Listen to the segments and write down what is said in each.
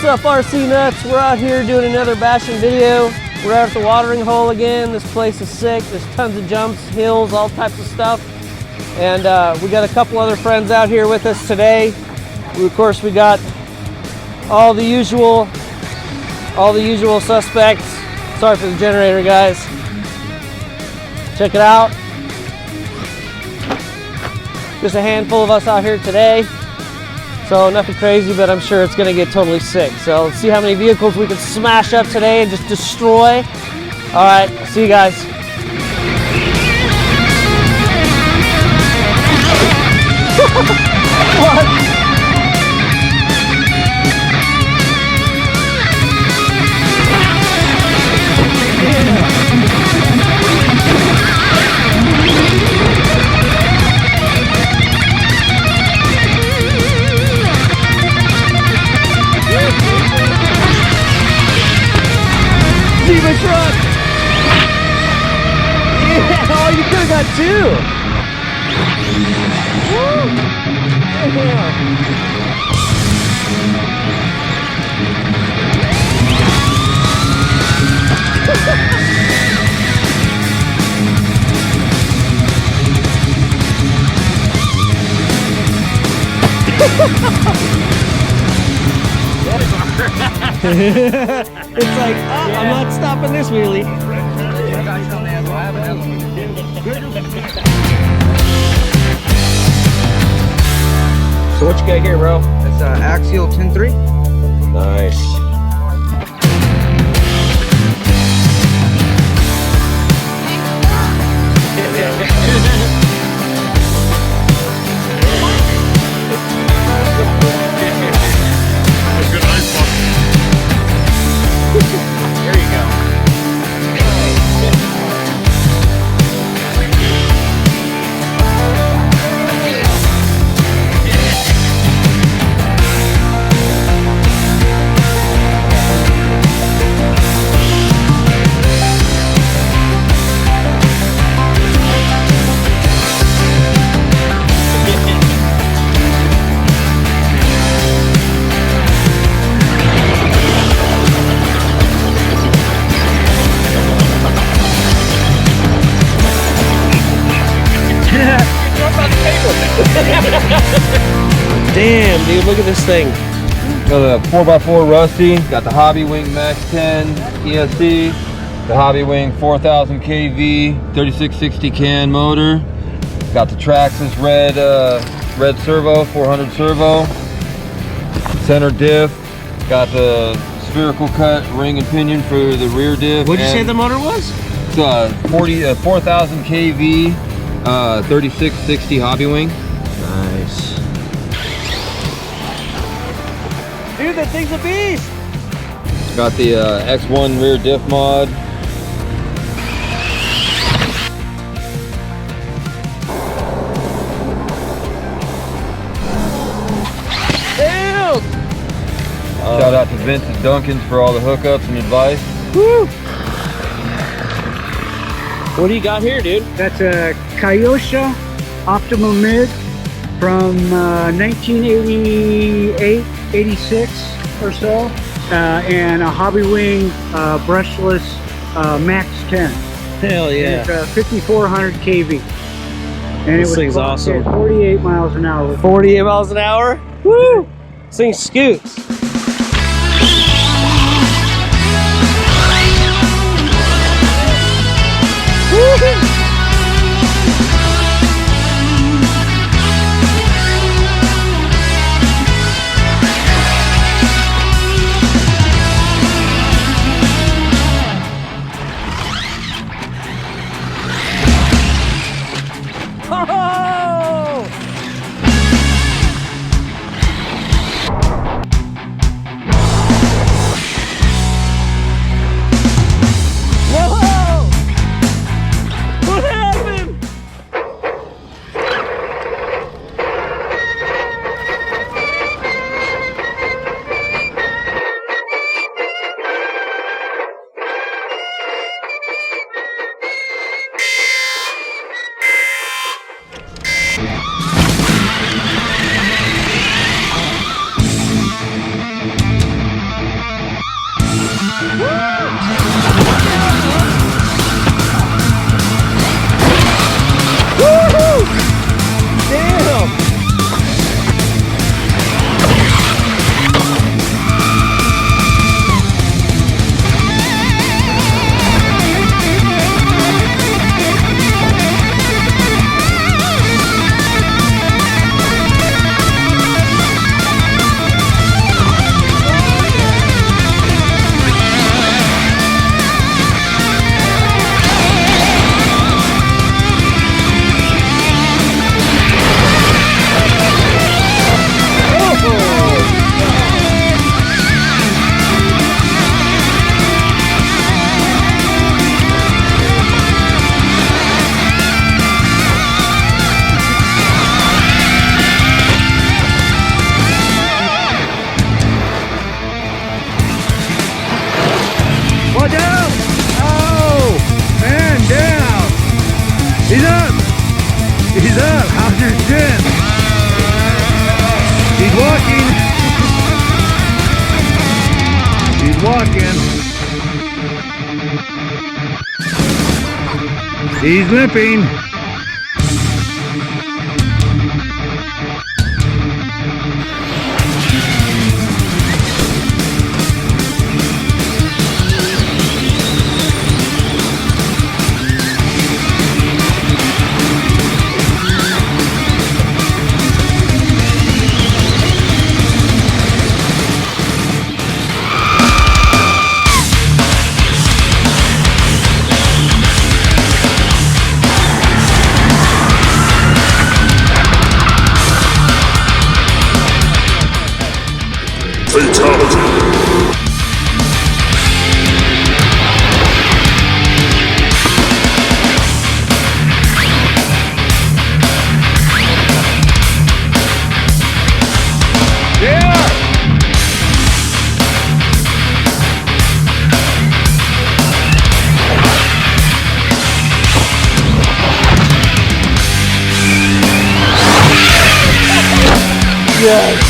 What's up, RCNUTS? We're out here doing another bashing video. We're out at the watering hole again. This place is sick. There's tons of jumps, hills, all types of stuff. And we got a couple other friends out here with us today. Of course, we got all the usual suspects. Sorry for the generator, guys. Check it out. Just a handful of us out here today. So nothing crazy, but I'm sure it's gonna get totally sick. So let's see how many vehicles we can smash up today and just destroy. All right, see you guys. What? See my truck! Yeah, oh, you could have got two! Woo! Yeah. It's like, oh, yeah. I'm not stopping this wheelie. So what you got here, bro? It's axial 10-3. Nice. There you go. Damn, dude, look at this thing. Got a 4x4 Rusty, got the Hobby Wing MAXX 10 ESC, the Hobby Wing 4000 kV, 3660 can motor, got the Traxxas red servo, 400 servo, center diff, got the spherical cut ring and pinion for the rear diff. What'd you say the motor was? It's 4000 kV, 3660 Hobby Wing. Nice. Dude, that thing's a beast! Got the X1 rear diff mod. Damn! Shout out to Vince and Duncan's for all the hookups and advice. Woo! What do you got here, dude? That's a Kyosha Optima Mid from 1988, 86 or so, and a Hobby Wing brushless MAXX 10. Hell yeah. And it's 5400 kV. And This thing's awesome. 48 miles an hour. 48 miles an hour? Woo! This thing scoots. Woo-hoo! He's limping. Yes.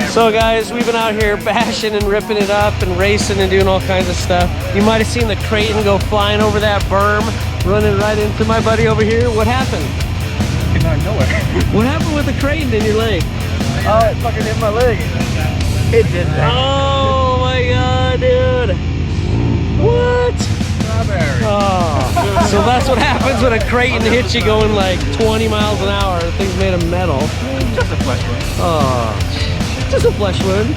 So guys, we've been out here bashing and ripping it up and racing and doing all kinds of stuff. You might have seen the Kraton go flying over that berm, running right into my buddy over here. What happened? Came out of nowhere. What happened with the Kraton in your leg? Oh, it fucking hit my leg. It did that. Oh my god, dude. What? Strawberry. Oh. So that's what happens when a Kraton hits you going like 20 miles an hour. The thing's made of metal. Just a flesh wound. Oh. Just a flesh wound.